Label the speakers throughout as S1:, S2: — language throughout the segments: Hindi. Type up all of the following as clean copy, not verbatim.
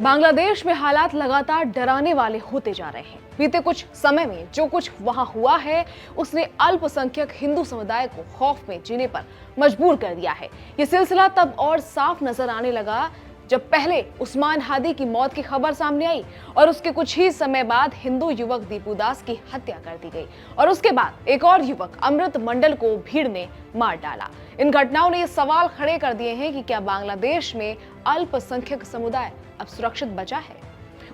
S1: बांग्लादेश में हालात लगातार डराने वाले होते जा रहे हैं। बीते कुछ समय में जो कुछ वहां हुआ है उसने अल्पसंख्यक हिंदू समुदाय को खौफ में जीने पर मजबूर कर दिया है। ये सिलसिला तब और साफ नजर आने लगा जब पहले उस्मान हादी की मौत की खबर सामने आई और उसके कुछ ही समय बाद हिंदू युवक दीपू दास की हत्या कर दी गई और उसके बाद एक और युवक अमृत मंडल को भीड़ ने मार डाला। इन घटनाओं ने ये सवाल खड़े कर दिए हैं कि क्या बांग्लादेश में अल्पसंख्यक समुदाय अब सुरक्षित बचा है।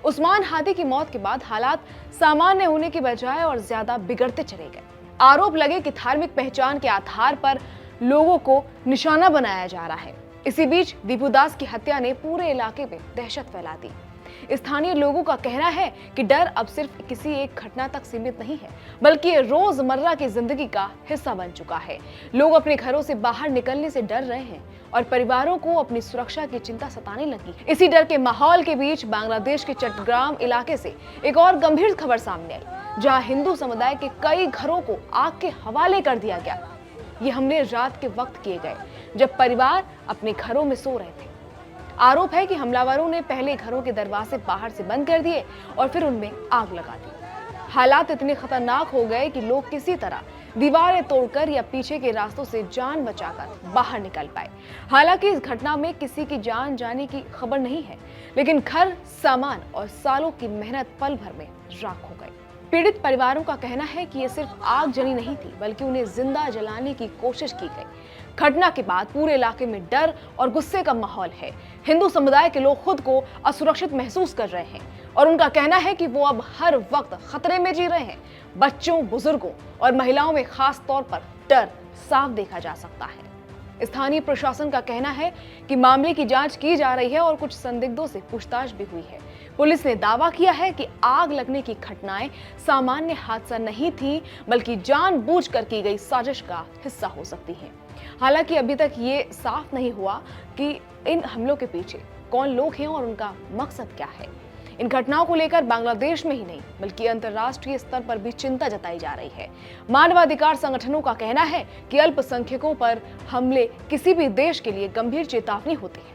S1: उस्मान हादी की मौत के बाद हालात सामान्य होने की बजाय और ज्यादा बिगड़ते चले गए। आरोप लगे कि धार्मिक पहचान के आधार पर लोगों को निशाना बनाया जा रहा है। इसी बीच दीपू दास की हत्या ने पूरे इलाके में दहशत फैला दी। स्थानीय लोगों का कहना है कि डर अब सिर्फ किसी एक घटना तक सीमित नहीं है, बल्कि ये रोजमर्रा की जिंदगी का हिस्सा बन चुका है। लोग अपने घरों से बाहर निकलने से डर रहे हैं और परिवारों को अपनी सुरक्षा की चिंता सताने लगी। इसी डर के माहौल के बीच बांग्लादेश के चट्टग्राम इलाके से एक और गंभीर खबर सामने आई, जहां हिंदू समुदाय के कई घरों को आग के हवाले कर दिया गया। ये हमले रात के वक्त किए गए जब परिवार अपने घरों में सो रहे थे। आरोप है कि हमलावरों ने पहले घरों के दरवाजे बाहर से बंद कर दिए और फिर उनमें आग लगा दी। हालात इतने खतरनाक हो गए कि लोग किसी तरह दीवारें तोड़कर या पीछे के रास्तों से जान बचाकर बाहर निकल पाए। हालांकि इस घटना में किसी की जान जाने की खबर नहीं है, लेकिन घर, सामान और सालों की मेहनत पल भर में राख हो गई। पीड़ित परिवारों का कहना है कि ये सिर्फ आग जली नहीं थी, बल्कि उन्हें जिंदा जलाने की कोशिश की गई। घटना के बाद पूरे इलाके में डर और गुस्से का माहौल है। हिंदू समुदाय के लोग खुद को असुरक्षित महसूस कर रहे हैं और उनका कहना है कि वो अब हर वक्त खतरे में जी रहे हैं। बच्चों, बुजुर्गों और महिलाओं में खास तौर पर डर साफ देखा जा सकता है। स्थानीय प्रशासन का कहना है कि मामले की जांच की जा रही है और कुछ संदिग्धों से पूछताछ भी हुई है। पुलिस ने दावा किया है कि आग लगने की घटनाएं सामान्य हादसा नहीं थी, बल्कि जानबूझकर की गई साजिश का हिस्सा हो सकती हैं। हालांकि अभी तक ये साफ नहीं हुआ कि इन हमलों के पीछे कौन लोग हैं और उनका मकसद क्या है। इन घटनाओं को लेकर बांग्लादेश में ही नहीं, बल्कि अंतर्राष्ट्रीय स्तर पर भी चिंता जताई जा रही है। मानवाधिकार संगठनों का कहना है कि अल्पसंख्यकों पर हमले किसी भी देश के लिए गंभीर चेतावनी होती है।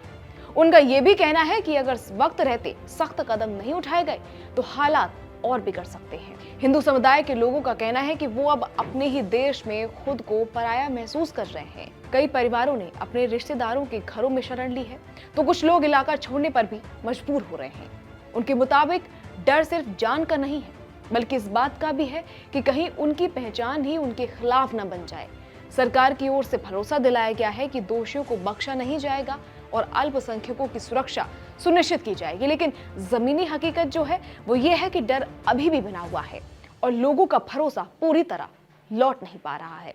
S1: उनका यह भी कहना है कि अगर वक्त रहते सख्त कदम नहीं उठाए गए तो हालात और बिगड़ सकते हैं। हिंदू समुदाय के लोगों का कहना है कि वो अब अपने ही देश में खुद को पराया महसूस कर रहे हैं। कई परिवारों ने अपने रिश्तेदारों के घरों में शरण ली है, तो कुछ लोग इलाका छोड़ने पर भी मजबूर हो रहे हैं। उनके मुताबिक डर सिर्फ जान का नहीं है, बल्कि इस बात का भी है कि कहीं उनकी पहचान ही उनके खिलाफ न बन जाए। सरकार की ओर से भरोसा दिलाया गया है कि दोषियों को बख्शा नहीं जाएगा और अल्पसंख्यकों की सुरक्षा सुनिश्चित की जाएगी, लेकिन जमीनी हकीकत जो है वो ये है कि डर अभी भी बना हुआ है और लोगों का भरोसा पूरी तरह लौट नहीं पा रहा है।